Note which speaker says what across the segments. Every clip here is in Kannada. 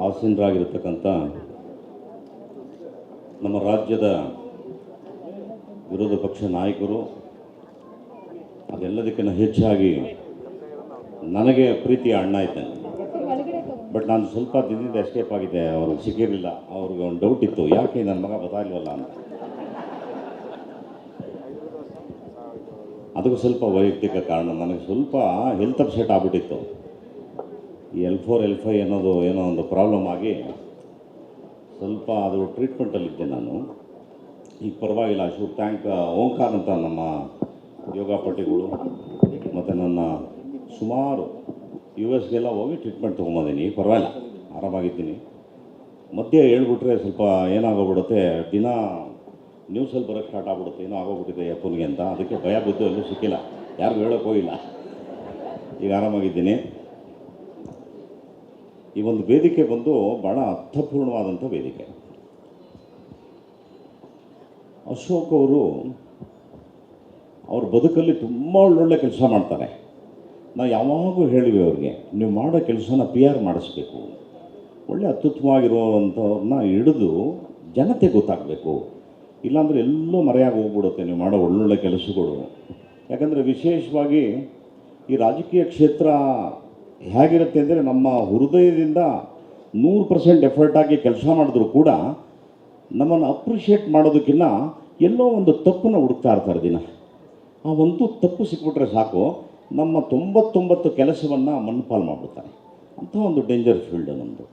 Speaker 1: ಆಸೀನರಾಗಿರ್ತಕ್ಕಂಥ ನಮ್ಮ ರಾಜ್ಯದ ವಿರೋಧ ಪಕ್ಷ ನಾಯಕರು, ಅದೆಲ್ಲದಕ್ಕಿಂತ ಹೆಚ್ಚಾಗಿ ನನಗೆ ಪ್ರೀತಿಯ ಅಣ್ಣ ಇದ್ದಾನೆ. ಬಟ್ ನಾನು ಸ್ವಲ್ಪ ದಿನದಿಂದ ಎಸ್ಕೇಪ್ ಆಗಿದೆ, ಅವ್ರಿಗೆ ಸಿಕ್ಕಿರಲಿಲ್ಲ. ಅವ್ರಿಗೆ ಒಂದು ಡೌಟ್ ಇತ್ತು, ಯಾಕೆ ನನ್ನ ಮಗ ಗೊತ್ತಾಗಲಿಲ್ಲ ಅಂತ. ಅದಕ್ಕೂ ಸ್ವಲ್ಪ ವೈಯಕ್ತಿಕ ಕಾರಣ, ನನಗೆ ಸ್ವಲ್ಪ ಹೆಲ್ತ್ ಅಪ್ಸೆಟ್ ಆಗಿಬಿಟ್ಟಿತ್ತು. ಈ L4 L5 ಅನ್ನೋದು ಏನೋ ಒಂದು ಪ್ರಾಬ್ಲಮ್ ಆಗಿ ಸ್ವಲ್ಪ ಅದು ಟ್ರೀಟ್ಮೆಂಟಲ್ಲಿದ್ದೆ ನಾನು. ಈಗ ಪರವಾಗಿಲ್ಲ. ಐ ಶುಡ್ ಥ್ಯಾಂಕ್ ಓಂಕಾರ್ ಅಂತ ನಮ್ಮ ಯೋಗಪಟುಗಳು ಮತ್ತು ನನ್ನ ಸುಮಾರು US ಹೋಗಿ ಟ್ರೀಟ್ಮೆಂಟ್ ತೊಗೊಂಬಂದೀನಿ. ಈಗ ಪರವಾಗಿಲ್ಲ, ಆರಾಮಾಗಿದ್ದೀನಿ. ಮಧ್ಯೆ ಹೇಳ್ಬಿಟ್ರೆ ಸ್ವಲ್ಪ ಏನಾಗೋಗ್ಬಿಡುತ್ತೆ, ದಿನ ನ್ಯೂಸಲ್ಲಿ ಬರೋಕ್ಕೆ ಸ್ಟಾರ್ಟ್ ಆಗ್ಬಿಡುತ್ತೆ, ಏನೋ ಆಗೋಗ್ಬಿಟ್ಟಿದೆ ಅಪ್ಪನಿಗೆ ಅಂತ. ಅದಕ್ಕೆ ಭಯ ಬಿದ್ದು ಎಲ್ಲೂ ಸಿಕ್ಕಿಲ್ಲ, ಯಾರಿಗೂ ಹೇಳೋಕ್ಕೆ ಹೋಗಿಲ್ಲ. ಈಗ ಆರಾಮಾಗಿದ್ದೀನಿ. ಈ ಒಂದು ವೇದಿಕೆ ಬಂದು ಭಾಳ ಅರ್ಥಪೂರ್ಣವಾದಂಥ ವೇದಿಕೆ. ಅಶೋಕ್ ಅವರು ಅವ್ರ ಬದುಕಲ್ಲಿ ತುಂಬ ಒಳ್ಳೊಳ್ಳೆ ಕೆಲಸ ಮಾಡ್ತಾರೆ. ನಾವು ಯಾವಾಗೂ ಹೇಳಿವಿ ಅವ್ರಿಗೆ, ನೀವು ಮಾಡೋ ಕೆಲಸನ PR ಮಾಡಿಸ್ಬೇಕು, ಒಳ್ಳೆ ಅತ್ಯುತ್ತಮವಾಗಿರುವಂಥವ್ರನ್ನ ಹಿಡಿದು ಜನತೆ ಗೊತ್ತಾಗಬೇಕು. ಇಲ್ಲಾಂದರೆ ಎಲ್ಲೋ ಮರೆಯಾಗಿ ಹೋಗ್ಬಿಡುತ್ತೆ ನೀವು ಮಾಡೋ ಒಳ್ಳೊಳ್ಳೆ ಕೆಲಸಗಳು. ಯಾಕಂದರೆ ವಿಶೇಷವಾಗಿ ಈ ರಾಜಕೀಯ ಕ್ಷೇತ್ರ ಹೇಗಿರುತ್ತೆ ಅಂದರೆ, ನಮ್ಮ ಹೃದಯದಿಂದ 100% ಎಫರ್ಟ್ ಹಾಕಿ ಕೆಲಸ ಮಾಡಿದ್ರು ಕೂಡ ನಮ್ಮನ್ನು ಅಪ್ರಿಷಿಯೇಟ್ ಮಾಡೋದಕ್ಕಿಂತ ಎಲ್ಲೋ ಒಂದು ತಪ್ಪನ್ನು ಹುಡುಕ್ತಾ ಇರ್ತಾರೆ ದಿನ. ಆ ಒಂದು ತಪ್ಪು ಸಿಕ್ಬಿಟ್ರೆ ಸಾಕು, ನಮ್ಮ 99 ಕೆಲಸವನ್ನು ಮಣ್ಣುಪಾಲು ಮಾಡಿಬಿಡ್ತಾರೆ. ಅಂಥ ಒಂದು ಡೇಂಜರ್ ಫೀಲ್ಡ್ ನಮ್ಮದು.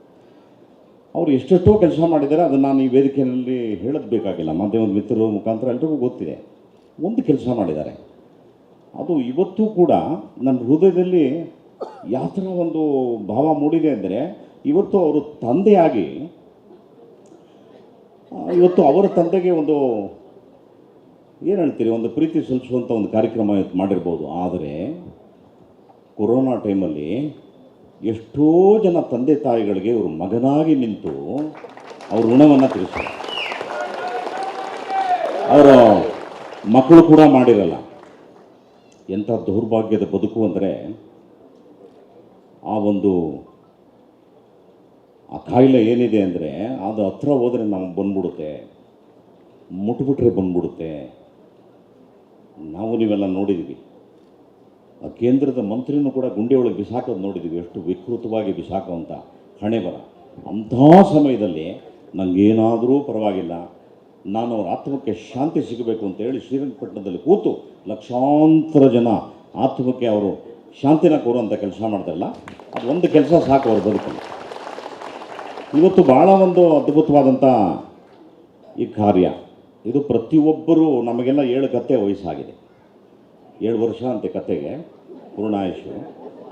Speaker 1: ಅವರು ಎಷ್ಟೆಷ್ಟೋ ಕೆಲಸ ಮಾಡಿದ್ದಾರೆ, ಅದನ್ನು ನಾನು ಈ ವೇದಿಕೆಯಲ್ಲಿ ಹೇಳೋದು ಬೇಕಾಗಿಲ್ಲ. ಮಾಧ್ಯಮದ ಮಿತ್ರರ ಮುಖಾಂತರ ಎಲ್ರಿಗೂ ಗೊತ್ತಿದೆ. ಒಂದು ಕೆಲಸ ಮಾಡಿದ್ದಾರೆ, ಅದು ಇವತ್ತೂ ಕೂಡ ನನ್ನ ಹೃದಯದಲ್ಲಿ ಯಾವ ಥರ ಒಂದು ಭಾವ ಮೂಡಿದೆ ಅಂದರೆ, ಇವತ್ತು ಅವರು ತಂದೆಯಾಗಿ ಇವತ್ತು ಅವರ ತಂದೆಗೆ ಒಂದು ಏನು ಹೇಳ್ತೀರಿ, ಒಂದು ಪ್ರೀತಿ ಸಲ್ಲಿಸುವಂಥ ಒಂದು ಕಾರ್ಯಕ್ರಮ ಇವತ್ತು ಮಾಡಿರ್ಬೋದು. ಆದರೆ ಕೊರೋನಾ ಟೈಮಲ್ಲಿ ಎಷ್ಟೋ ಜನ ತಂದೆ ತಾಯಿಗಳಿಗೆ ಇವರು ಮಗನಾಗಿ ನಿಂತು ಅವ್ರ ಋಣವನ್ನು ತೀರಿಸ್ತಾರೆ. ಅವರ ಮಕ್ಕಳು ಕೂಡ ಮಾಡಿರಲ್ಲ. ಎಂಥ ದೌರ್ಭಾಗ್ಯದ ಬದುಕು ಅಂದರೆ, ಆ ಕಾಯಿಲೆ ಏನಿದೆ ಅಂದರೆ, ಅದು ಹತ್ರ ಹೋದರೆ ನಮಗೆ ಬಂದ್ಬಿಡುತ್ತೆ, ಮುಟ್ಬಿಟ್ರೆ ಬಂದ್ಬಿಡುತ್ತೆ. ನಾವು ನೀವೆಲ್ಲ ನೋಡಿದ್ವಿ. ಆ ಕೇಂದ್ರದ ಮಂತ್ರಿನೂ ಕೂಡ ಗುಂಡಿ ಒಳಗೆ ಬಿಸಾಕೋದು ನೋಡಿದ್ವಿ, ಎಷ್ಟು ವಿಕೃತವಾಗಿ ಬಿಸಾಕೋಂಥ ಹಣೆ ಬರ. ಅಂಥ ಸಮಯದಲ್ಲಿ ನನಗೇನಾದರೂ ಪರವಾಗಿಲ್ಲ, ನಾನು ಅವ್ರ ಆತ್ಮಕ್ಕೆ ಶಾಂತಿ ಸಿಗಬೇಕು ಅಂತೇಳಿ ಶ್ರೀರಂಗಪಟ್ಟಣದಲ್ಲಿ ಕೂತು ಲಕ್ಷಾಂತರ ಜನ ಆತ್ಮಕ್ಕೆ ಅವರು ಶಾಂತಿನ ಕೋರುವಂಥ ಕೆಲಸ ಮಾಡ್ತಾರಲ್ಲ, ಅದು ಒಂದು ಕೆಲಸ ಸಾಕು ಅವ್ರ ಬದುಕಲ್ಲಿ. ಇವತ್ತು ಭಾಳ ಒಂದು ಅದ್ಭುತವಾದಂಥ ಈ ಕಾರ್ಯ. ಇದು ಪ್ರತಿಯೊಬ್ಬರೂ, ನಮಗೆಲ್ಲ 7 ಕತೆ ವಯಸ್ಸಾಗಿದೆ, 7 ವರ್ಷ ಅಂತೆ ಕತೆಗೆ ಪೂರ್ಣಾಯುಷು.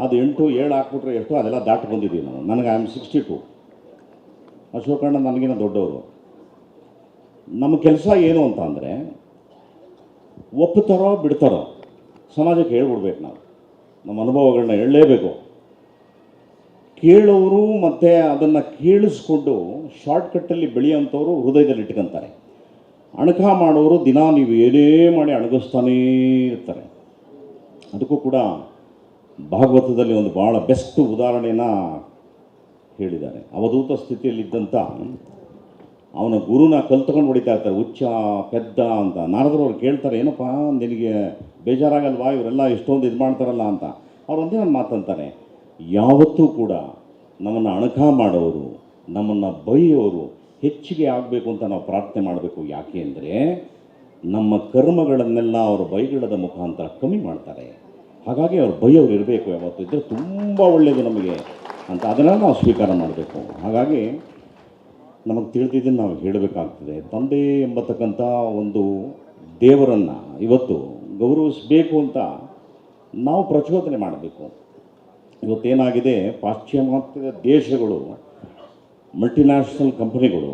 Speaker 1: ಅದು 8 7 ಹಾಕ್ಬಿಟ್ರೆ ಎಷ್ಟು, ಅದೆಲ್ಲ ದಾಟಿ ಬಂದಿದ್ದೀವಿ ನಾವು. ನನಗೆ I am 62. ಅಶೋಕಣ್ಣ ನನಗಿನ್ನ ದೊಡ್ಡವರು. ನಮ್ಮ ಕೆಲಸ ಏನು ಅಂತ ಅಂದರೆ, ಒಪ್ಪುತ್ತಾರೋ ಬಿಡ್ತಾರೋ ಸಮಾಜಕ್ಕೆ ಹೇಳ್ಬಿಡ್ಬೇಕು. ನಾವು ನಮ್ಮ ಅನುಭವಗಳನ್ನ ಹೇಳಲೇಬೇಕು. ಕೇಳೋರು ಮತ್ತು ಅದನ್ನು ಕೇಳಿಸ್ಕೊಂಡು ಶಾರ್ಟ್ಕಟ್ಟಲ್ಲಿ ಬೆಳೆಯೋಂಥವ್ರು ಹೃದಯದಲ್ಲಿ ಇಟ್ಕೊತಾರೆ. ಅಣಕ ಮಾಡೋರು ದಿನ ನೀವು ಏನೇ ಮಾಡಿ ಅಣಗಿಸ್ತಾನೇ ಇರ್ತಾರೆ. ಅದಕ್ಕೂ ಕೂಡ ಭಾಗವತದಲ್ಲಿ ಒಂದು ಭಾಳ ಬೆಸ್ಟ್ ಉದಾಹರಣೆನ ಹೇಳಿದ್ದಾರೆ. ಅವಧೂತ ಸ್ಥಿತಿಯಲ್ಲಿದ್ದಂಥ ಅವನ ಗುರುನ ಕಲ್ತ್ಕೊಂಡು ಹೊಡಿತಾ ಇರ್ತಾರೆ, ಹುಚ್ಚ ಪೆದ್ದ ಅಂತ. ನಾರದರು ಅವ್ರು ಕೇಳ್ತಾರೆ, ಏನಪ್ಪ ನಿನಗೆ ಬೇಜಾರಾಗಲ್ವಾ, ಇವರೆಲ್ಲ ಎಷ್ಟೊಂದು ಇದು ಮಾಡ್ತಾರಲ್ಲ ಅಂತ. ಅವ್ರು ಒಂದೇ ಒಂದು ಮಾತಂತಾರೆ, ಯಾವತ್ತೂ ಕೂಡ ನಮ್ಮನ್ನು ಅಣಕ ಮಾಡೋರು, ನಮ್ಮನ್ನು ಬೈಯೋರು ಹೆಚ್ಚಿಗೆ ಆಗಬೇಕು ಅಂತ ನಾವು ಪ್ರಾರ್ಥನೆ ಮಾಡಬೇಕು. ಯಾಕೆ ಅಂದರೆ, ನಮ್ಮ ಕರ್ಮಗಳನ್ನೆಲ್ಲ ಅವರು ಬೈಗಳದ ಮುಖಾಂತರ ಕಮ್ಮಿ ಮಾಡ್ತಾರೆ. ಹಾಗಾಗಿ ಅವ್ರು ಬೈಯೋರು ಇರಬೇಕು, ಯಾವತ್ತು ಇದ್ದರೆ ತುಂಬ ಒಳ್ಳೆಯದು ನಮಗೆ ಅಂತ. ಅದನ್ನು ನಾವು ಸ್ವೀಕಾರ ಮಾಡಬೇಕು. ಹಾಗಾಗಿ ನಮಗೆ ತಿಳಿದಿದ್ದನ್ನು ನಾವು ಹೇಳಬೇಕಾಗ್ತದೆ. ತಂದೆ ಎಂಬತಕ್ಕಂಥ ಒಂದು ದೇವರನ್ನು ಇವತ್ತು ಗೌರವಿಸಬೇಕು ಅಂತ ನಾವು ಪ್ರಚೋದನೆ ಮಾಡಬೇಕು. ಇವತ್ತೇನಾಗಿದೆ, ಪಾಶ್ಚಿಮಾತ್ಯ ದೇಶಗಳು, ಮಲ್ಟಿನ್ಯಾಷನಲ್ ಕಂಪನಿಗಳು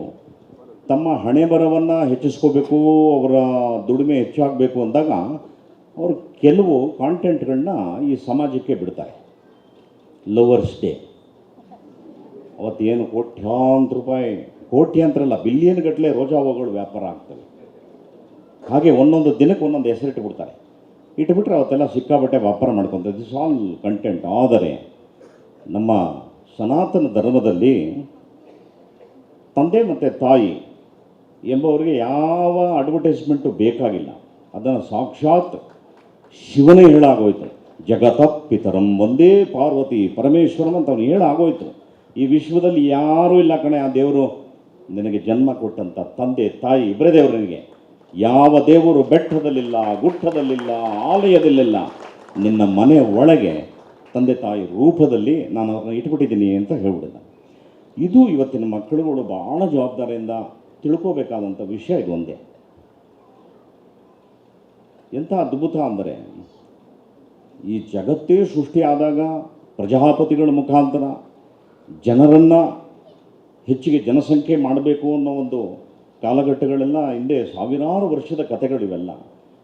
Speaker 1: ತಮ್ಮ ಹಣೆ ಬರವನ್ನು ಹೆಚ್ಚಿಸ್ಕೋಬೇಕು, ಅವರ ದುಡಿಮೆ ಹೆಚ್ಚಾಗಬೇಕು ಅಂದಾಗ ಅವರು ಕೆಲವು ಕಾಂಟೆಂಟ್ಗಳನ್ನ ಈ ಸಮಾಜಕ್ಕೆ ಬಿಡ್ತಾರೆ. ಲವರ್ಸ್ ಡೇ ಅವತ್ತೇನು ಕೋಟ್ಯಾಂತರ ರೂಪಾಯಿ, ಕೋಟ್ಯಾಂತರ ಅಲ್ಲ ಬಿಲಿಯನ್ ಗಟ್ಟಲೆ ರೋಜಾ ಹೂವುಗಳು ವ್ಯಾಪಾರ ಆಗ್ತವೆ. ಹಾಗೆ ಒಂದೊಂದು ದಿನಕ್ಕೆ ಒಂದೊಂದು ಹೆಸರಿಟ್ಟುಬಿಡ್ತಾರೆ. ಇಟ್ಬಿಟ್ರೆ ಅವತ್ತೆಲ್ಲ ಸಿಕ್ಕಾಬಟ್ಟೆ ವ್ಯಾಪಾರ ಮಾಡ್ಕೊತಾರೆ. This all content. ಆದರೆ ನಮ್ಮ ಸನಾತನ ಧರ್ಮದಲ್ಲಿ ತಂದೆ ಮತ್ತು ತಾಯಿ ಎಂಬವರಿಗೆ ಯಾವ ಅಡ್ವರ್ಟೈಸ್ಮೆಂಟು ಬೇಕಾಗಿಲ್ಲ. ಅದನ್ನು ಸಾಕ್ಷಾತ್ ಶಿವನೇ ಹೇಳಾಗೋಯ್ತು. ಜಗತ ಪಿತರಂ ಒಂದೇ ಪಾರ್ವತಿ ಪರಮೇಶ್ವರಂ ಅಂತ ಅವನು ಹೇಳಾಗೋಯ್ತು. ಈ ವಿಶ್ವದಲ್ಲಿ ಯಾರೂ ಇಲ್ಲ ಕಣೆ, ಆ ದೇವರು ನಿನಗೆ ಜನ್ಮ ಕೊಟ್ಟಂಥ ತಂದೆ ತಾಯಿ ಇಬ್ಬರೇ ದೇವರು. ನಿನಗೆ ಯಾವ ದೇವರು ಬೆಟ್ಟದಲ್ಲಿಲ್ಲ, ಗುಟ್ಟದಲ್ಲಿಲ್ಲ, ಆಲಯದಲ್ಲಿಲ್ಲ, ನಿನ್ನ ಮನೆ ಒಳಗೆ ತಂದೆ ತಾಯಿ ರೂಪದಲ್ಲಿ ನಾನು ಅವ್ರನ್ನ ಇಟ್ಬಿಟ್ಟಿದ್ದೀನಿ ಅಂತ ಹೇಳ್ಬಿಡಿದ. ಇದು ಇವತ್ತಿನ ಮಕ್ಕಳುಗಳು ಭಾಳ ಜವಾಬ್ದಾರಿಯಿಂದ ತಿಳ್ಕೋಬೇಕಾದಂಥ ವಿಷಯ ಇದು ಒಂದೇ. ಎಂಥ ಅದ್ಭುತ ಅಂದರೆ, ಈ ಜಗತ್ತೇ ಸೃಷ್ಟಿಯಾದಾಗ ಪ್ರಜಾಪತಿಗಳ ಮುಖಾಂತರ ಜನರನ್ನು ಹೆಚ್ಚಿಗೆ ಜನಸಂಖ್ಯೆ ಮಾಡಬೇಕು ಅನ್ನೋ ಒಂದು ಕಾಲಘಟ್ಟಗಳೆಲ್ಲ ಹಿಂದೆ ಸಾವಿರಾರು ವರ್ಷದ ಕಥೆಗಳಿವೆಲ್ಲ.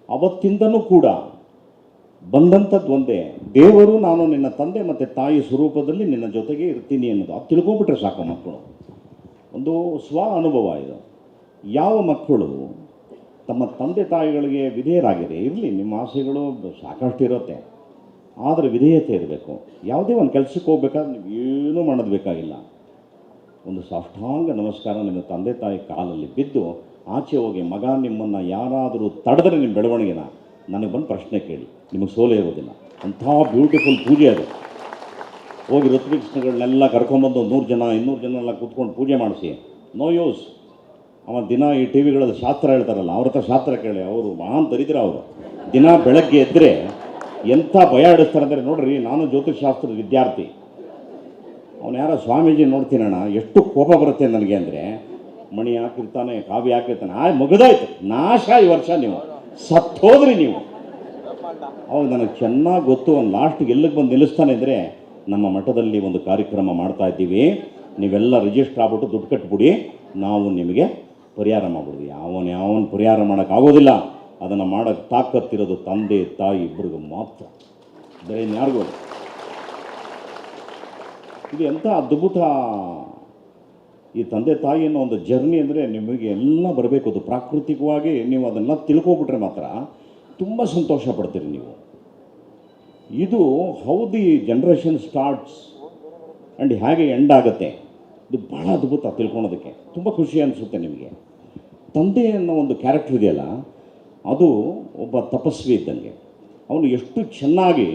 Speaker 1: ಅವತ್ತಿಂದನೂ ಕೂಡ ಬಂದಂಥದ್ದು ಒಂದೇ, ದೇವರು ನಾನು ನಿನ್ನ ತಂದೆ ಮತ್ತು ತಾಯಿ ಸ್ವರೂಪದಲ್ಲಿ ನಿನ್ನ ಜೊತೆಗೆ ಇರ್ತೀನಿ ಅನ್ನೋದು. ಅದು ತಿಳ್ಕೊಂಬಿಟ್ರೆ ಸಾಕು ಮಕ್ಕಳು. ಒಂದು ಸ್ವ ಅನುಭವ ಇದು. ಯಾವ ಮಕ್ಕಳು ತಮ್ಮ ತಂದೆ ತಾಯಿಗಳಿಗೆ ವಿಧೇಯರಾಗಿದೆ, ಇರಲಿ ನಿಮ್ಮ ಆಸೆಗಳು ಸಾಕಷ್ಟು ಇರುತ್ತೆ, ಆದರೆ ವಿಧೇಯತೆ ಇರಬೇಕು. ಯಾವುದೇ ಒಂದು ಕೆಲಸಕ್ಕೆ ಹೋಗ್ಬೇಕಾದ್ರೆ ನೀವು ಏನೂ ಮಾಡೋದು ಬೇಕಾಗಿಲ್ಲ. ಒಂದು ಸಾಷ್ಟಾಂಗ ನಮಸ್ಕಾರ ನಿಮ್ಮ ತಂದೆ ತಾಯಿ ಕಾಲಲ್ಲಿ ಬಿದ್ದು ಆಚೆ ಹೋಗಿ, ಮಗ ನಿಮ್ಮನ್ನು ಯಾರಾದರೂ ತಡೆದ್ರೆ ನಿಮ್ಮ ಬೆಳವಣಿಗೆನ ನನಗೆ ಬಂದು ಪ್ರಶ್ನೆ ಕೇಳಿ, ನಿಮಗೆ ಸೋಲೇ ಇರೋದಿಲ್ಲ. ಅಂಥ ಬ್ಯೂಟಿಫುಲ್ ಪೂಜೆ ಅದು. ಹೋಗಿ ಋತ್ವಿಕ್ಸ್ಗಳನ್ನೆಲ್ಲ ಕರ್ಕೊಂಬಂದು 100 ಜನ 200 ಜನ ಎಲ್ಲ ಕೂತ್ಕೊಂಡು ಪೂಜೆ ಮಾಡಿಸಿ, ನೋ ಯೂಸ್. ಅವ ದಿನ ಈ ಟಿ ವಿಗಳಲ್ಲಿ ಶಾಸ್ತ್ರ ಹೇಳ್ತಾರಲ್ಲ, ಅವ್ರ ಹತ್ರ ಶಾಸ್ತ್ರ ಕೇಳಿ. ಅವರು ಮಹಾನ್ ದರಿದ್ರ. ಅವರು ದಿನ ಬೆಳಗ್ಗೆ ಎದ್ದರೆ ಎಂಥ ಭಯ ಆಡಿಸ್ತಾರೆ ಅಂದರೆ, ನೋಡ್ರಿ ನಾನು ಜ್ಯೋತಿಷಾಸ್ತ್ರದ ವಿದ್ಯಾರ್ಥಿ, ಅವನು ಯಾರೋ ಸ್ವಾಮೀಜಿ ನೋಡ್ತೀನಣ್ಣ ಎಷ್ಟು ಕೋಪ ಬರುತ್ತೆ ನನಗೆ ಅಂದರೆ, ಮಣಿ ಹಾಕಿರ್ತಾನೆ, ಕಾವ್ಯ ಹಾಕಿರ್ತಾನೆ, ಮುಗಿದಾಯ್ತು, ನಾಶ ಈ ವರ್ಷ, ನೀವು ಸತ್ತೋದ್ರಿ ನೀವು. ಅವಾಗ ನನಗೆ ಚೆನ್ನಾಗಿ ಗೊತ್ತು, ಒಂದು ಲಾಸ್ಟ್ಗೆ ಎಲ್ಲಿಗೆ ಬಂದು ನಿಲ್ಲಿಸ್ತಾನೆ ಅಂದರೆ, ನಮ್ಮ ಮಠದಲ್ಲಿ ಒಂದು ಕಾರ್ಯಕ್ರಮ ಮಾಡ್ತಾ ಇದ್ದೀವಿ, ನೀವೆಲ್ಲ ರಿಜಿಸ್ಟರ್ ಆಗ್ಬಿಟ್ಟು ದುಡ್ಡು ಕಟ್ಬಿಡಿ, ನಾವು ನಿಮಗೆ ಪರಿಹಾರ ಮಾಡ್ಬಿಡ್ವಿ. ಯಾವನ ಪರಿಹಾರ ಮಾಡೋಕ್ಕಾಗೋದಿಲ್ಲ. ಅದನ್ನು ಮಾಡೋಕ್ಕೆ ತಾಕತ್ತಿರೋದು ತಂದೆ ತಾಯಿ ಇಬ್ಬರಿಗೂ ಮಾತ್ರ, ಬೇರೆ ಯಾರಿಗೂ. ಇದು ಎಂಥ ಅದ್ಭುತ ಈ ತಂದೆ ತಾಯಿ ಅನ್ನೋ ಒಂದು ಜರ್ನಿ. ಅಂದರೆ ನಿಮಗೆ ಎಲ್ಲ ಬರಬೇಕು, ಅದು ಪ್ರಾಕೃತಿಕವಾಗಿ ನೀವು ಅದನ್ನು ತಿಳ್ಕೊಬಿಟ್ರೆ ಮಾತ್ರ ತುಂಬ ಸಂತೋಷ ಪಡ್ತೀರಿ ನೀವು. ಇದು how the generation starts and ಹೇಗೆ ಎಂಡ್ ಆಗುತ್ತೆ, ಇದು ಭಾಳ ಅದ್ಭುತ ತಿಳ್ಕೊಳೋದಕ್ಕೆ. ತುಂಬ ಖುಷಿ ಅನಿಸುತ್ತೆ ನಿಮಗೆ. ತಂದೆ ಅನ್ನೋ ಒಂದು ಕ್ಯಾರೆಕ್ಟರ್ ಇದೆಯಲ್ಲ, ಅದು ಒಬ್ಬ ತಪಸ್ವಿ ಇದ್ದಂಗೆ. ಅವನು ಎಷ್ಟು ಚೆನ್ನಾಗಿ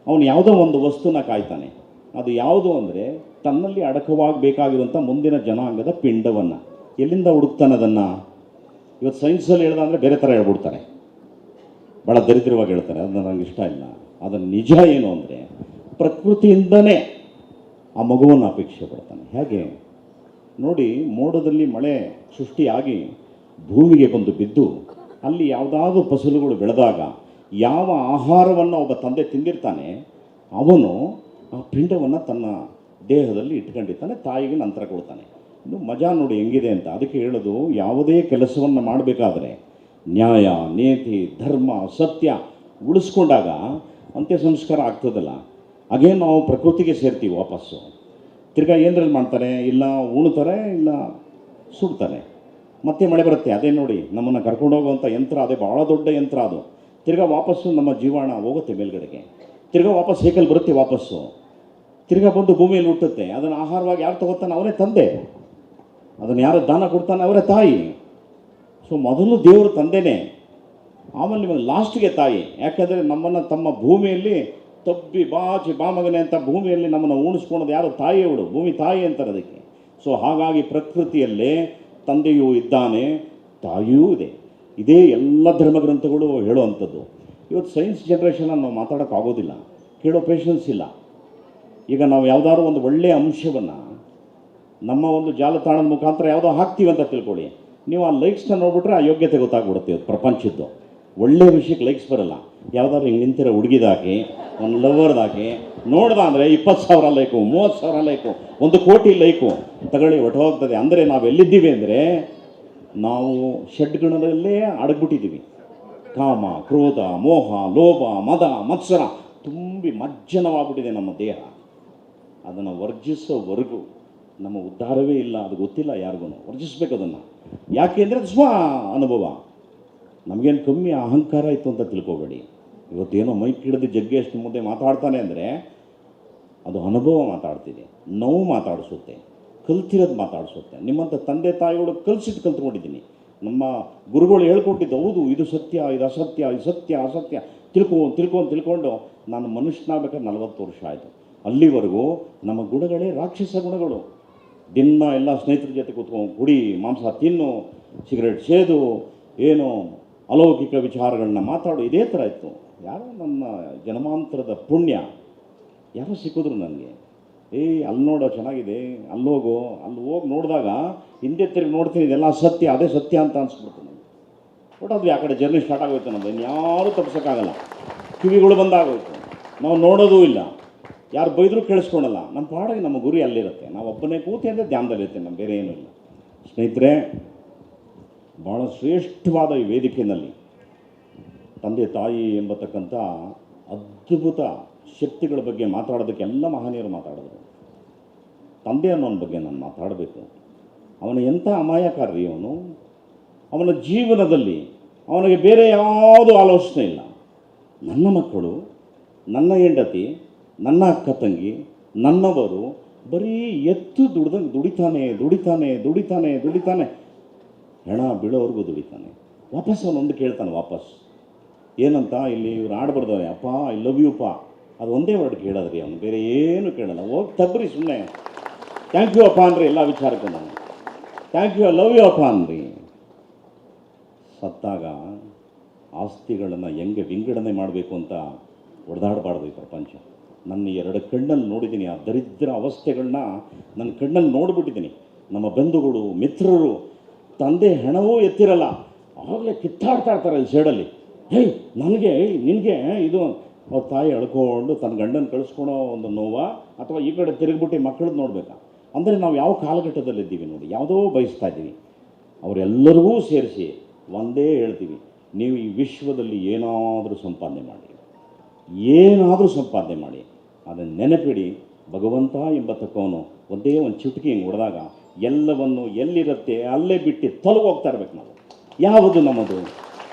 Speaker 1: ಅವನು ಯಾವುದೋ ಒಂದು ವಸ್ತುನ ಕಾಯ್ತಾನೆ. ಅದು ಯಾವುದು ಅಂದರೆ, ತನ್ನಲ್ಲಿ ಅಡಕವಾಗಬೇಕಾಗಿರುವಂಥ ಮುಂದಿನ ಜನಾಂಗದ ಪಿಂಡವನ್ನು ಎಲ್ಲಿಂದ ಹುಡುಕ್ತಾನೆ ಅದನ್ನು. ಇವತ್ತು ಸೈನ್ಸಲ್ಲಿ ಹೇಳ್ದ ಅಂದರೆ ಬೇರೆ ಥರ ಹೇಳ್ಬಿಡ್ತಾರೆ, ಭಾಳ ದರಿದ್ರವಾಗಿ ಹೇಳ್ತಾರೆ. ಅದನ್ನು ನನಗೆ ಇಷ್ಟ ಇಲ್ಲ. ಅದನ್ನು ನಿಜ ಏನು ಅಂದರೆ, ಪ್ರಕೃತಿಯಿಂದನೇ ಆ ಮಗುವನ್ನು ಅಪೇಕ್ಷೆ ಪಡ್ತಾನೆ. ಹೇಗೆ ನೋಡಿ, ಮೋಡದಲ್ಲಿ ಮಳೆ ಸೃಷ್ಟಿಯಾಗಿ ಭೂಮಿಗೆ ಬಂದು ಬಿದ್ದು ಅಲ್ಲಿ ಯಾವುದಾದ್ರೂ ಫಸಲುಗಳು ಬೆಳೆದಾಗ ಯಾವ ಆಹಾರವನ್ನು ಒಬ್ಬ ತಂದೆ ತಿಂದಿರ್ತಾನೆ, ಅವನು ಆ ಪಿಂಡವನ್ನು ತನ್ನ ದೇಹದಲ್ಲಿ ಇಟ್ಕೊಂಡಿರ್ತಾನೆ, ತಾಯಿಗೆ ನಂತರ ಕೊಡ್ತಾನೆ. ಇನ್ನು ಮಜಾ ನೋಡಿ ಹೆಂಗಿದೆ ಅಂತ. ಅದಕ್ಕೆ ಹೇಳೋದು, ಯಾವುದೇ ಕೆಲಸವನ್ನು ಮಾಡಬೇಕಾದ್ರೆ ನ್ಯಾಯ, ನೀತಿ, ಧರ್ಮ, ಸತ್ಯ ಉಳಿಸ್ಕೊಂಡಾಗ ಅಂತ್ಯ ಸಂಸ್ಕಾರ ಆಗ್ತದಲ್ಲ, ಹಾಗೇ ನಾವು ಪ್ರಕೃತಿಗೆ ಸೇರ್ತೀವಿ ವಾಪಸ್ಸು. ತಿರ್ಗಾ ಏನರಲ್ಲಿ ಮಾಡ್ತಾರೆ, ಇಲ್ಲ ಉಣ್ತಾರೆ, ಇಲ್ಲ ಸುಡ್ತಾರೆ, ಮತ್ತೆ ಮಳೆ ಬರುತ್ತೆ. ಅದೇ ನೋಡಿ ನಮ್ಮನ್ನು ಕರ್ಕೊಂಡು ಹೋಗುವಂಥ ಯಂತ್ರ, ಅದೇ ಭಾಳ ದೊಡ್ಡ ಯಂತ್ರ ಅದು. ತಿರ್ಗಾ ವಾಪಸ್ಸು ನಮ್ಮ ಜೀವಾಣ ಹೋಗುತ್ತೆ ಮೇಲ್ಗಡೆಗೆ, ತಿರ್ಗಾ ವಾಪಸ್ ಸೈಕಲ್ ಬರುತ್ತೆ ವಾಪಸ್ಸು, ತಿರ್ಗಾ ಬಂದು ಭೂಮಿಯಲ್ಲಿ ಹುಟ್ಟುತ್ತೆ. ಅದನ್ನು ಆಹಾರವಾಗಿ ಯಾರು ತಗೋತಾನೆ, ಅವರೇ ತಂದೆ. ಅದನ್ನು ಯಾರು ದಾನ ಕೊಡ್ತಾನೆ, ಅವರೇ ತಾಯಿ. ಸೊ ಮೊದಲು ದೇವರು ತಂದೆನೇ, ಆಮೇಲೆ ನಿಮಗೆ ಲಾಸ್ಟ್ಗೆ ತಾಯಿ. ಯಾಕೆಂದರೆ ನಮ್ಮನ್ನು ತಮ್ಮ ಭೂಮಿಯಲ್ಲಿ ತಬ್ಬಿ ಬಾಚಿ ಬಾಮಗನೆ ಅಂತ ಭೂಮಿಯಲ್ಲಿ ನಮ್ಮನ್ನು ಉಣಿಸ್ಕೊಳೋದು ಯಾರು, ತಾಯಿಯವಳು. ಭೂಮಿ ತಾಯಿ ಅಂತಾರೆ ಅದಕ್ಕೆ. ಸೊ ಹಾಗಾಗಿ ಪ್ರಕೃತಿಯಲ್ಲೇ ತಂದೆಯೂ ಇದ್ದಾನೆ, ತಾಯಿಯೂ ಇದೆ. ಇದೇ ಎಲ್ಲ ಧರ್ಮಗ್ರಂಥಗಳು ಹೇಳುವಂಥದ್ದು. ಇವತ್ತು ಸೈನ್ಸ್ ಜನ್ರೇಷನ್ನ ನಾವು ಮಾತಾಡೋಕ್ಕಾಗೋದಿಲ್ಲ, ಕೇಳೋ ಪೇಷನ್ಸ್ ಇಲ್ಲ. ಈಗ ನಾವು ಯಾವುದಾದ್ರು ಒಂದು ಒಳ್ಳೆಯ ಅಂಶವನ್ನು ನಮ್ಮ ಒಂದು ಜಾಲತಾಣದ ಮುಖಾಂತರ ಯಾವುದೋ ಹಾಕ್ತೀವಿ ಅಂತ ತಿಳ್ಕೊಳ್ಳಿ, ನೀವು ಆ ಲೈಕ್ಸ್ನ ನೋಡ್ಬಿಟ್ರೆ ಆ ಯೋಗ್ಯತೆ ಗೊತ್ತಾಗ್ಬಿಡುತ್ತೆ. ಪ್ರಪಂಚದ್ದು ಒಳ್ಳೆಯ ವಿಷಯಕ್ಕೆ ಲೈಕ್ಸ್ ಬರೋಲ್ಲ. ಯಾವುದಾದ್ರು ಹಿಂಗೆ ನಿಂತಿರೋ ಹುಡುಗಿದಾಕಿ, ಒಂದು ಲವರ್ದಾಕಿ ನೋಡ್ದ ಅಂದರೆ 20,000 ಲೈಕು, 30,000 ಲೈಕು, 1 ಕೋಟಿ ಲೈಕು ತಗೊಳ್ಳಿ ಹೊಟ್ಟೋಗ್ತದೆ. ಅಂದರೆ ನಾವು ಎಲ್ಲಿದ್ದೀವಿ ಅಂದರೆ, ನಾವು ಷಡ್ಗುಣದಲ್ಲೇ ಅಡಗ್ಬಿಟ್ಟಿದ್ದೀವಿ. ಕಾಮ, ಕ್ರೋಧ, ಮೋಹ, ಲೋಭ, ಮದ, ಮತ್ಸರ ತುಂಬಿ ಮಜ್ಜನವಾಗ್ಬಿಟ್ಟಿದೆ ನಮ್ಮ ದೇಹ. ಅದನ್ನು ವರ್ಜಿಸೋವರೆಗೂ ನಮ್ಮ ಉದ್ಧಾರವೇ ಇಲ್ಲ. ಅದು ಗೊತ್ತಿಲ್ಲ ಯಾರಿಗೂ. ವರ್ಜಿಸ್ಬೇಕು ಅದನ್ನು. ಯಾಕೆಂದರೆ ಅದು ಸ್ವ ಅನುಭವ. ನಮಗೇನು ಕಮ್ಮಿ ಅಹಂಕಾರ ಇತ್ತು ಅಂತ ತಿಳ್ಕೊಬೇಡಿ. ಇವತ್ತೇನೋ ಮೈಕ್ ಹಿಡಿದು ಜಗ್ಗೇಶ್ ಮುಂದೆ ಮಾತಾಡ್ತಾನೆ ಅಂದರೆ ಅದು ಅನುಭವ ಮಾತಾಡ್ತಿದೆ, ನೋವು ಮಾತಾಡಿಸುತ್ತೆ. ಕಲ್ತಿರೋದು ಮಾತಾಡಿಸುತ್ತೆ. ನಿಮ್ಮಂಥ ತಂದೆ ತಾಯಿಗಳು ಕಲ್ತ್ಕೊಂಡಿದ್ದೀನಿ. ನಮ್ಮ ಗುರುಗಳು ಹೇಳ್ಕೊಟ್ಟಿದ್ದು ಹೌದು, ಇದು ಸತ್ಯ, ಇದು ಅಸತ್ಯ, ಇದು ಸತ್ಯ ಅಸತ್ಯ ತಿಳ್ಕೊಂಡು ನಾನು ಮನುಷ್ಯನಾಗಬೇಕಾದ್ರೆ 40 ವರ್ಷ ಆಯಿತು. ಅಲ್ಲಿವರೆಗೂ ನಮ್ಮ ಗುಣಗಳೇ ರಾಕ್ಷಸ ಗುಣಗಳು. ದಿನ ಎಲ್ಲ ಸ್ನೇಹಿತರ ಜೊತೆ ಕೂತ್ಕೊಂಡು ಕುಡಿ, ಮಾಂಸ ತಿನ್ನು, ಸಿಗರೇಟ್ ಸೇದು, ಏನು ಅಲೌಕಿಕ ವಿಚಾರಗಳನ್ನ ಮಾತಾಡು, ಇದೇ ಥರ ಇತ್ತು. ಯಾರೋ ನನ್ನ ಜನ್ಮಾಂತರದ ಪುಣ್ಯ ಯಾರೋ ಸಿಕ್ಕಿದ್ರು ನನಗೆ. ಅಲ್ಲಿ ನೋಡೋ ಚೆನ್ನಾಗಿದೆ, ಅಲ್ಲಿ ಹೋಗಿ ನೋಡಿದಾಗ ಹಿಂದೆ ತಿರುಗಿ ನೋಡ್ತೀನಿ, ಇದೆಲ್ಲ ಸತ್ಯ, ಅದೇ ಸತ್ಯ ಅಂತ ಅನ್ಸ್ಬಿಡ್ತು ನನಗೆ. ಬಟ್ ಅದು ಆ ಕಡೆ ಜರ್ನಿ ಸ್ಟಾರ್ಟ್ ಆಗೋಯ್ತು ನಮ್ಮದು. ಇನ್ಯಾರೂ ತಪ್ಪಿಸೋಕ್ಕಾಗಲ್ಲ. ಕಿವಿಗಳು ಬಂದಾಗೋಯ್ತು, ನಾವು ನೋಡೋದೂ ಇಲ್ಲ, ಯಾರು ಬೈದರೂ ಕೇಳಿಸ್ಕೊಳಲ್ಲ. ನಮ್ಮ ಪಾಡಿಗೆ ನಮ್ಮ ಗುರಿ ಅಲ್ಲಿರುತ್ತೆ. ನಾವು ಒಬ್ಬನೇ ಕೂತಿ ಅಂದರೆ ಧ್ಯಾನದಲ್ಲಿರುತ್ತೆ, ನಮ್ಮ ಬೇರೆ ಏನೂ ಇಲ್ಲ. ಸ್ನೇಹಿತರೆ, ಭಾಳ ಶ್ರೇಷ್ಠವಾದ ಈ ವೇದಿಕೆಯಲ್ಲಿ ತಂದೆ ತಾಯಿ ಎಂಬತಕ್ಕಂಥ ಅದ್ಭುತ ಶಕ್ತಿಗಳ ಬಗ್ಗೆ ಮಾತಾಡೋದಕ್ಕೆ ಎಲ್ಲ ಮಹನೀಯರು ಮಾತಾಡಿದ್ರು. ತಂದೆ ಅನ್ನೋನ ಬಗ್ಗೆ ನಾನು ಮಾತಾಡಬೇಕು. ಅವನ ಎಂಥ ಅಮಾಯಕಾರಿ ಅವನು. ಅವನ ಜೀವನದಲ್ಲಿ ಅವನಿಗೆ ಬೇರೆ ಯಾವುದೂ ಆಲೋಚನೆ ಇಲ್ಲ. ನನ್ನ ಮಕ್ಕಳು, ನನ್ನ ಹೆಂಡತಿ, ನನ್ನ ಅಕ್ಕ ತಂಗಿ, ನನ್ನವರು, ಬರೀ ಎತ್ತು ದುಡಿತಾನೆ, ಹೆಣ ಬೀಳೋವರೆಗೂ ದುಡಿತಾನೆ. ವಾಪಸ್ ಅವನೊಂದು ಕೇಳ್ತಾನೆ, ವಾಪಸ್ ಏನಂತ ಇಲ್ಲಿ ಇವ್ರು ಆಡ್ಬಾರ್ದವ್ರೆ, ಅಪ್ಪ ಐ ಲವ್ ಯು ಪಾ, ಅದು ಒಂದೇ ವರ್ಡ್ ಕೇಳೋದ್ರಿ ಅವನು, ಬೇರೆ ಏನು ಕೇಳಲ್ಲ. ಹೋಗಿ ತಬ್ರಿ ಸುಮ್ಮನೆ ಥ್ಯಾಂಕ್ ಯು ಅಪ್ಪ ಅಂದ್ರಿ ಎಲ್ಲ ವಿಚಾರಕ್ಕೂ. ನಾನು thank you, I love you ಅಪ್ಪ ಅಂದ್ರಿ. ಸತ್ತಾಗ ಆಸ್ತಿಗಳನ್ನು ಹೆಂಗೆ ವಿಂಗಡಣೆ ಮಾಡಬೇಕು ಅಂತ ಹೊಡೆದಾಡಬಾರ್ದು ಈ ಪ್ರಪಂಚ. ನನ್ನ 2 ಕಣ್ಣಲ್ಲಿ ನೋಡಿದ್ದೀನಿ ಆ ದರಿದ್ರ ಅವಸ್ಥೆಗಳನ್ನ, ನನ್ನ ಕಣ್ಣಲ್ಲಿ ನೋಡಿಬಿಟ್ಟಿದ್ದೀನಿ. ನಮ್ಮ ಬಂಧುಗಳು, ಮಿತ್ರರು, ತಂದೆ ಹೆಣವೂ ಎತ್ತಿರಲ್ಲ, ಆವಾಗಲೇ ಕಿತ್ತಾಡ್ತಾ ಇರ್ತಾರೆ ಅಲ್ಲಿ ಸೈಡಲ್ಲಿ. ನಿನಗೆ ಇದು ಅವ್ರ ತಾಯಿ ಎಳ್ಕೊಂಡು ತನ್ನ ಗಂಡನ ಕಳಿಸ್ಕೊಳೋ ಒಂದು ನೋವ, ಅಥವಾ ಈ ಕಡೆ ತಿರುಗಿಬಿಟ್ಟು ಮಕ್ಕಳದ್ದು ನೋಡಬೇಕಾ? ಅಂದರೆ ನಾವು ಯಾವ ಕಾಲಘಟ್ಟದಲ್ಲಿದ್ದೀವಿ ನೋಡಿ, ಯಾವುದೋ ಬಯಸ್ತಾ ಇದ್ದೀವಿ. ಅವರೆಲ್ಲರಿಗೂ ಸೇರಿಸಿ ಒಂದೇ ಹೇಳ್ತೀವಿ, ನೀವು ಈ ವಿಶ್ವದಲ್ಲಿ ಏನಾದರೂ ಸಂಪಾದನೆ ಮಾಡಿ, ಅದನ್ನು ನೆನಪಿಡಿ, ಭಗವಂತ ಎಂಬತಕ್ಕವನು ಒಂದೇ ಒಂದು ಚಿಟಕಿ ಹಿಂಗೆ ಹೊಡೆದಾಗ ಎಲ್ಲವನ್ನು ಎಲ್ಲಿರುತ್ತೆ ಅಲ್ಲೇ ಬಿಟ್ಟು ತೊಲಗೋಗ್ತಾ ಇರ್ಬೇಕು ನಾವು. ಯಾವುದು ನಮ್ಮದು,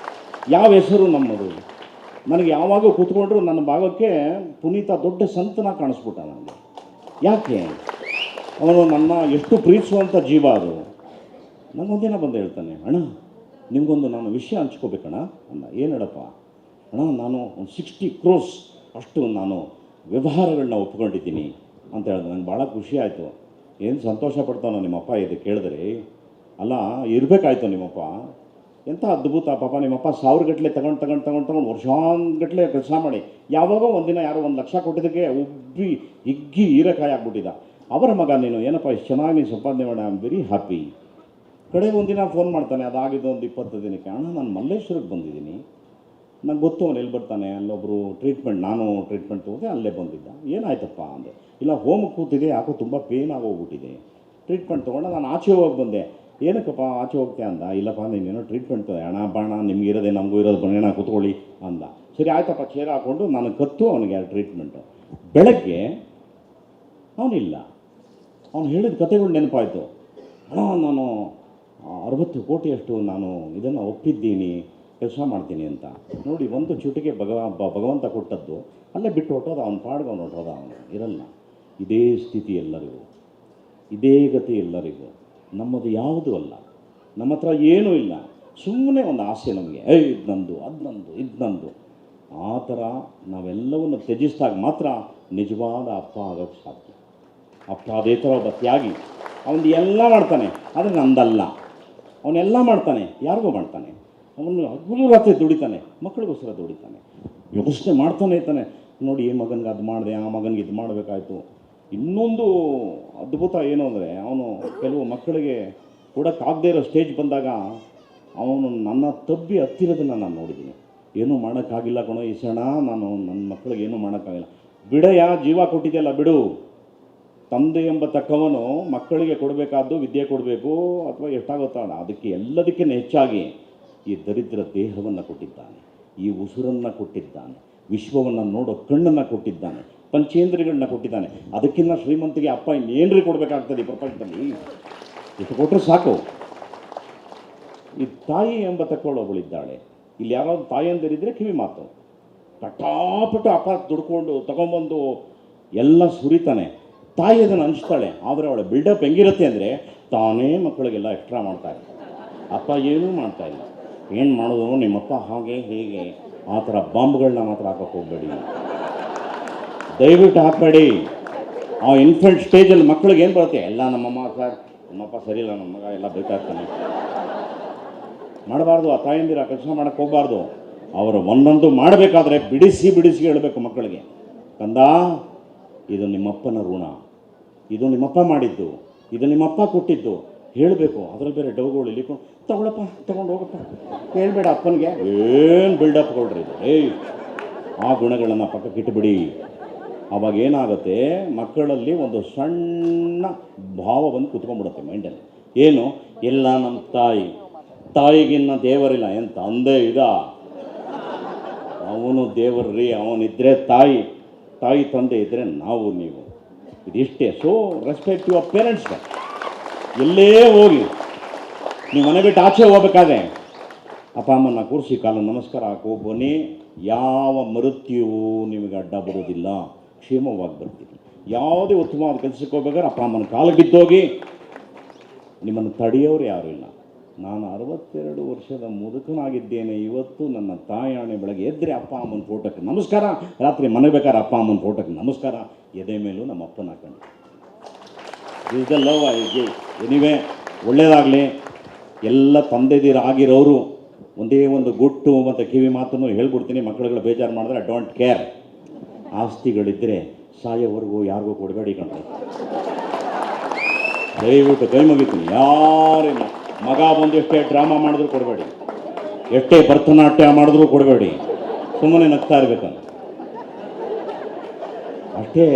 Speaker 1: ಯಾವ ಹೆಸರು ನಮ್ಮದು? ನನಗೆ ಯಾವಾಗ ಕೂತ್ಕೊಂಡ್ರು ನನ್ನ ಭಾಗಕ್ಕೆ ಪುನೀತ ದೊಡ್ಡ ಸಂತನ ಕಾಣಿಸ್ಬಿಟ್ಟ ನನಗೆ. ಯಾಕೆ? ಅವನು ನನ್ನ ಎಷ್ಟು ಪ್ರೀತಿಸುವಂಥ ಜೀವ ಅದು. ನನಗೊಂದಿನ ಬಂದು ಹೇಳ್ತಾನೆ, ಅಣ್ಣ ನಿಮಗೊಂದು ನಾನು ವಿಷಯ ಹಂಚ್ಕೋಬೇಕಣ್ಣ ಅಣ್ಣ. ಏನು ಹೇಳಪ್ಪ? ಅಣ್ಣ ನಾನು ಒಂದು 60 crores ಅಷ್ಟು ನಾನು ವ್ಯವಹಾರಗಳನ್ನ ಒಪ್ಕೊಂಡಿದ್ದೀನಿ ಅಂತ ಹೇಳಿದೆ. ನಂಗೆ ಭಾಳ ಖುಷಿ ಆಯಿತು. ಏನು ಸಂತೋಷ ಪಡ್ತಾನೋ ನಿಮ್ಮಪ್ಪ ಇದು ಕೇಳಿದ್ರೆ. ಅಲ್ಲ, ಇರಬೇಕಾಯ್ತು ನಿಮ್ಮಪ್ಪ, ಎಂಥ ಅದ್ಭುತ ಪಾಪ. ನಿಮ್ಮಪ್ಪ 1000 ಗಟ್ಟಲೆ ತಗೊಂಡು ವರ್ಷಾನ್ಗಟ್ಟಲೆ ಕೆಲಸ ಮಾಡಿ ಯಾವಾಗೋ ಒಂದಿನ ಯಾರೋ 1 ಲಕ್ಷ ಕೊಟ್ಟಿದ್ದಕ್ಕೆ ಹಿಗ್ಗಿ ಹೀರೆಕಾಯಿ ಆಗ್ಬಿಟ್ಟಿದ್ದ. ಅವರ ಮಗ ನೀನು ಏನಪ್ಪ ಇಷ್ಟು ಚೆನ್ನಾಗಿ ನೀನು ಸಂಪಾದನೆ ಮಾಡಿ, ಐ ಆಮ್ ವೆರಿ ಹ್ಯಾಪಿ. ಕಡೆಗೆ ಒಂದಿನ ಫೋನ್ ಮಾಡ್ತಾನೆ, ಅದಾಗಿದ್ದು ಒಂದು 20 ದಿನಕ್ಕೆ, ಅಣ್ಣ ನಾನು ಮಲ್ಲೇಶ್ವರಕ್ಕೆ ಬಂದಿದ್ದೀನಿ, ನಂಗೆ ಗೊತ್ತು ಅವನು ಎಲ್ಲಿ ಬರ್ತಾನೆ, ಅಲ್ಲೊಬ್ಬರು ನಾನು ಟ್ರೀಟ್ಮೆಂಟ್ ತೊಗೊಂಡೆ, ಅಲ್ಲೇ ಬಂದಿದ್ದ. ಏನಾಯ್ತಪ್ಪ ಅಂದೆ. ಇಲ್ಲ ಹೋಮಕ್ಕೆ ಕೂತಿದೆ, ಯಾಕೋ ತುಂಬ ಪೇನ್ ಆಗೋಗ್ಬಿಟ್ಟಿದೆ, ಟ್ರೀಟ್ಮೆಂಟ್ ತೊಗೊಂಡು ನಾನು ಆಚೆ ಹೋಗಿ ಬಂದೆ. ಏನಕ್ಕಪ್ಪ ಆಚೆ ಹೋಗ್ತೆ ಅಂದ. ಇಲ್ಲಪ್ಪ ನೀನೇನೋ ಟ್ರೀಟ್ಮೆಂಟ್ ತೊಗೊಂಡೆ, ಹಣ ಬಾಣ ನಿಮಗಿರೋದೆ ನಮಗೂ ಇರೋದು, ಬನ್ನೇಣ ಕೂತ್ಕೊಳ್ಳಿ ಅಂದ. ಸರಿ ಆಯ್ತಪ್ಪ, ಚೇರ್ ಹಾಕ್ಕೊಂಡು ನಾನು ಕತ್ತು ಅವನಿಗೆ ಟ್ರೀಟ್ಮೆಂಟು. ಬೆಳಗ್ಗೆ ಅವನಿಲ್ಲ. ಅವನು ಹೇಳಿದ ಕತೆಗಳು ನೆನಪಾಯಿತು. ಅಣ್ಣ ನಾನು 60 ಕೋಟಿಯಷ್ಟು ನಾನು ಇದನ್ನು ಒಪ್ಪಿದ್ದೀನಿ, ಕೆಲಸ ಮಾಡ್ತೀನಿ ಅಂತ. ನೋಡಿ, ಒಂದು ಚುಟಿಗೆ ಭಗವಂತ ಕೊಟ್ಟದ್ದು ಅಲ್ಲೇ ಬಿಟ್ಟು ಹೊಟ್ಟೋದ, ಅವನ ಪಾಡ್ಗೆ ಅವನು ಹೊಟ್ಟೋದ, ಅವನು ಇರಲ್ಲ. ಇದೇ ಸ್ಥಿತಿ ಎಲ್ಲರಿಗೂ, ಇದೇ ಗತಿ ಎಲ್ಲರಿಗೂ. ನಮ್ಮದು ಯಾವುದೂ ಅಲ್ಲ, ನಮ್ಮ ಹತ್ರ ಏನೂ ಇಲ್ಲ, ಸುಮ್ಮನೆ ಒಂದು ಆಸೆ ನಮಗೆ, ಇದು ನಂದು, ಇದು ನಂದು. ಆ ಥರ ನಾವೆಲ್ಲವನ್ನು ತ್ಯಜಿಸಿದಾಗ ಮಾತ್ರ ನಿಜವಾದ ಅಪ್ಪ ಆಗೋಕ್ಕೆ ಸಾಧ್ಯ. ಅಪ್ಪ ಅದೇ ಥರ ಒಬ್ಬ ತ್ಯಾಗಿ, ಅವನು ಎಲ್ಲ ಮಾಡ್ತಾನೆ, ಆದರೆ ನಂದಲ್ಲ. ಅವನೆಲ್ಲ ಮಾಡ್ತಾನೆ, ಯಾರಿಗೂ ಮಾಡ್ತಾನೆ. ಅವನು ಹಗಲು ರಾತ್ರಿ ದುಡಿತಾನೆ, ಮಕ್ಕಳಿಗೋಸ್ಕರ ದುಡಿತಾನೆ, ಯೋಚನೆ ಮಾಡ್ತಾನೆ ಇರ್ತಾನೆ. ನೋಡಿ, ಈ ಮಗನಿಗೆ ಅದು ಮಾಡಿದೆ, ಆ ಮಗನಿಗೆ ಇದು ಮಾಡಬೇಕಾಯ್ತು. ಇನ್ನೊಂದು ಅದ್ಭುತ ಏನು ಅಂದರೆ, ಅವನು ಕೆಲವು ಮಕ್ಕಳಿಗೆ ಕೊಡೋಕ್ಕಾಗದೇ ಇರೋ ಸ್ಟೇಜ್ ಬಂದಾಗ ಅವನು ನನ್ನ ತಬ್ಬಿ ಹತ್ತಿರೋದನ್ನು ನಾನು ನೋಡಿದ್ದೀನಿ. ಏನೂ ಮಾಡೋಕ್ಕಾಗಿಲ್ಲ ಕಣೋ ಈಸಣ್ಣ, ನಾನು ನನ್ನ ಮಕ್ಕಳಿಗೆ ಏನೂ ಮಾಡೋಕ್ಕಾಗಿಲ್ಲ. ಬಿಡಯ್ಯ, ಜೀವ ಕೊಟ್ಟಿದೆಯಲ್ಲ ಬಿಡು. ತಂದೆ ಎಂಬ ತಕ್ಕವನು ಮಕ್ಕಳಿಗೆ ಕೊಡಬೇಕಾದ್ದು ವಿದ್ಯೆ ಕೊಡಬೇಕು, ಅಥವಾ ಎಷ್ಟಾಗುತ್ತೋ ಅದಕ್ಕೆ ಎಲ್ಲದಕ್ಕಿಂತ ಹೆಚ್ಚಾಗಿ ಈ ದರಿದ್ರ ದೇಹವನ್ನು ಕೊಟ್ಟಿದ್ದಾನೆ, ಈ ಉಸಿರನ್ನು ಕೊಟ್ಟಿದ್ದಾನೆ, ವಿಶ್ವವನ್ನು ನೋಡೋ ಕಣ್ಣನ್ನು ಕೊಟ್ಟಿದ್ದಾನೆ, ಪಂಚೇಂದ್ರಿಯಗಳನ್ನ ಕೊಟ್ಟಿದ್ದಾನೆ. ಅದಕ್ಕಿಂತ ಶ್ರೀಮಂತಿಗೆ ಅಪ್ಪ ಇನ್ನೇನ್ರಿ ಕೊಡಬೇಕಾಗ್ತದೆ ಈ ಪ್ರಪಂಚದಲ್ಲಿ? ಇಷ್ಟು ಕೊಟ್ಟರೆ ಸಾಕು. ಈ ತಾಯಿ ಎಂಬ ತಕ್ಕೊಳ್ಳೋಗಳಿದ್ದಾಳೆ. ಇಲ್ಲಿ ಯಾರಾದ್ರು ತಾಯಿಯಂದಿರಿದ್ರೆ ಕಿವಿ ಮಾತು, ಪಟಾಪಟ ಅಪ್ಪ ದುಡ್ಕೊಂಡು ತಗೊಂಬಂದು ಎಲ್ಲ ಸುರಿತಾನೆ. ತಾಯಿ ಅದನ್ನು ಹಂಚ್ತಾಳೆ. ಆದರೆ ಅವಳ ಬಿಲ್ಡಪ್ ಹೆಂಗಿರುತ್ತೆ ಅಂದರೆ ತಾನೇ ಮಕ್ಕಳಿಗೆಲ್ಲ ಎಕ್ಸ್ಟ್ರಾ ಮಾಡ್ತಾರೆ. ಅಪ್ಪ ಏನೂ ಮಾಡ್ತಾಯಿಲ್ಲ. ಏನು ಮಾಡೋದು ನಿಮ್ಮಪ್ಪ ಹಾಗೆ ಹೀಗೆ ಆ ಥರ ಬಾಂಬ್ಗಳನ್ನ ಮಾತ್ರ ಹಾಕೋಕ್ಕೆ ಹೋಗಬೇಡಿ, ದಯವಿಟ್ಟು ಹಾಕಬೇಡಿ. ಆ ಇನ್ಫೆಂಟ್ ಸ್ಟೇಜಲ್ಲಿ ಮಕ್ಕಳಿಗೆ ಏನು ಬರುತ್ತೆ, ಎಲ್ಲ ನಮ್ಮಮ್ಮ ಸರ್ ನಮ್ಮಪ್ಪ ಸರಿ ಇಲ್ಲ, ನಮ್ಮ ಮಗ ಎಲ್ಲ ಬೈತಾ ಇರ್ತಾನೆ. ಮಾಡಬಾರ್ದು. ಆ ತಾಯಂದಿರ ಕೆಲಸ ಮಾಡೋಕ್ಕೆ ಹೋಗಬಾರ್ದು. ಅವರು ಒಂದೊಂದು ಮಾಡಬೇಕಾದ್ರೆ ಬಿಡಿಸಿ ಬಿಡಿಸಿ ಹೇಳಬೇಕು ಮಕ್ಕಳಿಗೆ, ಕಂದ ಇದು ನಿಮ್ಮಪ್ಪನ ಋಣ, ಇದು ನಿಮ್ಮಪ್ಪ ಮಾಡಿದ್ದು, ಇದು ನಿಮ್ಮಪ್ಪ ಕೊಟ್ಟಿದ್ದು ಹೇಳಬೇಕು. ಅದರಲ್ಲಿ ಬೇರೆ ಡೌಗಳು ಇಲ್ಲಿಕೊಂಡು ತಗೊಳಪ್ಪ ತೊಗೊಂಡು ಹೋಗಪ್ಪ ಹೇಳ್ಬೇಡ ಅಪ್ಪನಿಗೆ. ಏನು ಬಿಲ್ಡಪ್ ಕೊಡ್ರಿ ಇದು. ಆ ಗುಣಗಳನ್ನು ಪಕ್ಕಕ್ಕೆ ಇಟ್ಟುಬಿಡಿ. ಆವಾಗ ಏನಾಗುತ್ತೆ, ಮಕ್ಕಳಲ್ಲಿ ಒಂದು ಸಣ್ಣ ಭಾವ ಬಂದು ಕುತ್ಕೊಂಡ್ಬಿಡುತ್ತೆ ಮೈಂಡಲ್ಲಿ. ಏನು, ಎಲ್ಲ ನಮ್ಮ ತಾಯಿಗಿನ್ನ ದೇವರಿಲ್ಲ. ಏನು ತಂದೆ ಇದ, ಅವನು ದೇವರ್ರಿ, ಅವನಿದ್ದರೆ ತಾಯಿ ತಂದೆ ಇದ್ದರೆ ನಾವು ನೀವು, ಇದಿಷ್ಟೇ. ಸೊ ರೆಸ್ಪೆಕ್ಟ್ ಯುವರ್ ಪೇರೆಂಟ್ಸ್ಗೆ. ಎಲ್ಲೇ ಹೋಗಿ ನೀವು ಮನೆ ಬಿಟ್ಟು ಆಚೆ ಹೋಗ್ಬೇಕಾದ್ರೆ ಅಪ್ಪ ಅಮ್ಮನ ಕೂರಿಸಿ ಕಾಲು ನಮಸ್ಕಾರ ಹಾಕೋ ಬನ್ನಿ. ಯಾವ ಮೃತ್ಯುವು ನಿಮಗೆ ಅಡ್ಡ ಬರೋದಿಲ್ಲ, ಕ್ಷೇಮವಾಗಿ ಬರ್ತೀವಿ. ಯಾವುದೇ ಉತ್ತಮವಾದ ಕೆಲಸಕ್ಕೆ ಹೋಗ್ಬೇಕಾದ್ರೆ ಅಪ್ಪ ಅಮ್ಮನ ಕಾಲು ಬಿದ್ದೋಗಿ. ನಿಮ್ಮನ್ನು ತಡೆಯೋರು ಯಾರೂ ಇಲ್ಲ. ನಾನು 62 ವರ್ಷದ ಮುದುಕನಾಗಿದ್ದೇನೆ. ಇವತ್ತು ನನ್ನ ತಾಯಾಣೆ ಬೆಳಗ್ಗೆ ಎದ್ದರೆ ಅಪ್ಪ ಅಮ್ಮನ ಫೋಟೋಕ್ಕೆ ನಮಸ್ಕಾರ, ರಾತ್ರಿ ಮನೆ ಬೇಕಾದ್ರೆ ಅಪ್ಪ ಅಮ್ಮನ ಫೋಟೋಕ್ಕೆ ನಮಸ್ಕಾರ, ಎದೆ ಮೇಲೂ ನಮ್ಮ ಅಪ್ಪನ ಹಾಕೊಂಡು. Is the love I give. Anyway, ಒಳ್ಳೆಯದಾಗಲಿ. ಎಲ್ಲ ತಂದೆದಿರಾಗಿರೋರು ಒಂದೇ ಒಂದು ಗುಟ್ಟು ಮತ್ತು ಕಿವಿ ಮಾತನ್ನು ಹೇಳ್ಬಿಡ್ತೀನಿ. ಮಕ್ಕಳುಗಳು ಬೇಜಾರು ಮಾಡಿದ್ರೆ ಡೋಂಟ್ ಕೇರ್. ಆಸ್ತಿಗಳಿದ್ದರೆ ಸಾಯೋವರೆಗೂ ಯಾರಿಗೂ ಕೊಡಬೇಡಿ ಕಣ್ರಿ, ದಯವಿಟ್ಟು ಕೈ ಮುಗಿತೀನಿ. ಯಾರಿಲ್ಲ, ಮಗ ಬಂದು ಎಷ್ಟೇ ಡ್ರಾಮಾ ಮಾಡಿದ್ರು ಕೊಡಬೇಡಿ, ಎಷ್ಟೇ ಭರತನಾಟ್ಯ ಮಾಡಿದ್ರೂ ಕೊಡಬೇಡಿ, ಸುಮ್ಮನೆ ನಗ್ತಾ ಇರ್ಬೇಕಂತ ಅಷ್ಟೇ.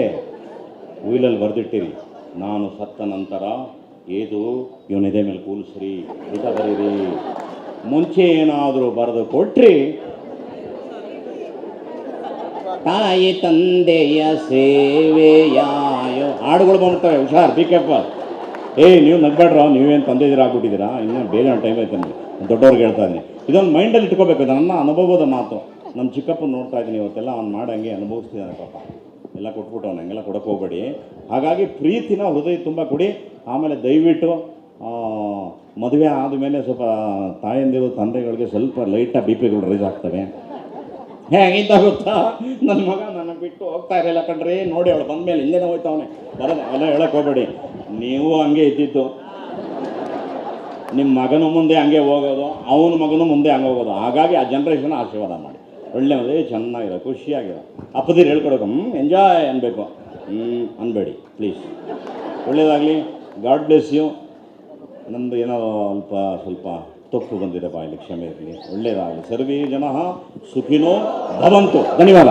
Speaker 1: ವೀಲಲ್ಲಿ ಬರೆದಿಟ್ಟಿರಿ, ನಾನು ಸತ್ತ ನಂತರ ಏದು ಇವನಿದೆ ಮೇಲೆ ಕೂಲಿಸ್ರಿ, ಊಟ ಬರೀರಿ. ಮುಂಚೆ ಏನಾದರೂ ಬರೆದು ಕೊಟ್ರಿ, ತಾಯಿ ತಂದೆಯ ಸೇವೆಯಾಯೋ ಹಾಡುಗಳು ಬಂದ್ಬಿಡ್ತವೆ. ಹುಷಾರ್, ಬಿ ಕೇರ್ಫುಲ್. ನೀವು ನಗ್ಬೇಡ್ರ, ನೀವೇನು ತಂದೆದಿರಾಗ್ಬಿಟ್ಟಿದ್ದೀರಾ, ಇನ್ನೂ ಬೇಗ ಟೈಮ್ ಆಯ್ತು ನನಗೆ. ದೊಡ್ಡವ್ರಿಗೆ ಹೇಳ್ತಾ ಇದ್ದೀನಿ, ಇದೊಂದು ಮೈಂಡಲ್ಲಿ ಇಟ್ಕೋಬೇಕು. ನನ್ನ ಅನುಭವದ ಮಾತು. ನಮ್ಮ ಚಿಕ್ಕಪ್ಪನ ನೋಡ್ತಾ ಇದ್ದೀನಿ ಇವತ್ತೆಲ್ಲ, ಅವ್ನು ಮಾಡಂಗೆ ಅನುಭವಿಸ್ತಿದ್ದಾನೆ ಪಾಪ. ಎಲ್ಲ ಕೊಟ್ಬಿಟ್ಟು ಅವ್ನು ಹಂಗೆಲ್ಲ ಕೊಡೋಕೆ ಹೋಗಬೇಡಿ. ಹಾಗಾಗಿ ಪ್ರೀತಿನ ಹೃದಯ ತುಂಬ ಕೊಡಿ. ಆಮೇಲೆ ದಯವಿಟ್ಟು ಮದುವೆ ಆದಮೇಲೆ ಸ್ವಲ್ಪ ತಾಯಂದಿರು ತಂದೆಗಳಿಗೆ ಸ್ವಲ್ಪ ಲೈಟಾಗಿ ಬಿ ಪಿಗಳು ರೈಸ್ ಆಗ್ತವೆ. ಹೇಗಿದ್ದ ಗೊತ್ತಾ, ನನ್ನ ಮಗ ನನಗೆ ಬಿಟ್ಟು ಹೋಗ್ತಾ ಇರಲಿಲ್ಲ ಕಣ್ರಿ, ನೋಡಿ ಅವಳು ಬಂದಮೇಲೆ ಹಿಂದೆನೇ ಹೋಯ್ತವನೆ ಬರೋದು, ಅವೆಲ್ಲ ಹೇಳೋಕೆ ಹೋಗಬೇಡಿ. ನೀವು ಹಂಗೆ ಇದ್ದಿದ್ದು, ನಿಮ್ಮ ಮಗನೂ ಮುಂದೆ ಹಂಗೆ ಹೋಗೋದು, ಅವನ ಮಗನೂ ಮುಂದೆ ಹಂಗೆ ಹೋಗೋದು. ಹಾಗಾಗಿ ಆ ಜನ್ರೇಷನ್ ಆಶೀರ್ವಾದ ಮಾಡಿ, ಒಳ್ಳೆ ಮದುವೆ ಚೆನ್ನಾಗಿರೋ, ಖುಷಿಯಾಗಿರೋ. ಅಪ್ಪದಿರು ಹೇಳ್ಕೊಡೋಕೆ ಎಂಜಾಯ್ ಅನ್ಬೇಕು, ಅನ್ಬೇಡಿ ಪ್ಲೀಸ್. ಒಳ್ಳೆಯದಾಗಲಿ. God bless you. ನಮ್ಮದು ಏನೋ ಸ್ವಲ್ಪ ತಪ್ಪು ಬಂದಿದೆ ಬಾಯಲ್ಲಿ, ಕ್ಷಮೆ ಇರಲಿ. ಒಳ್ಳೆಯದಾಗಲಿ. ಸರ್ವೇ ಜನಃ ಸುಖಿನೋ ಭವಂತು. ಧನ್ಯವಾದ.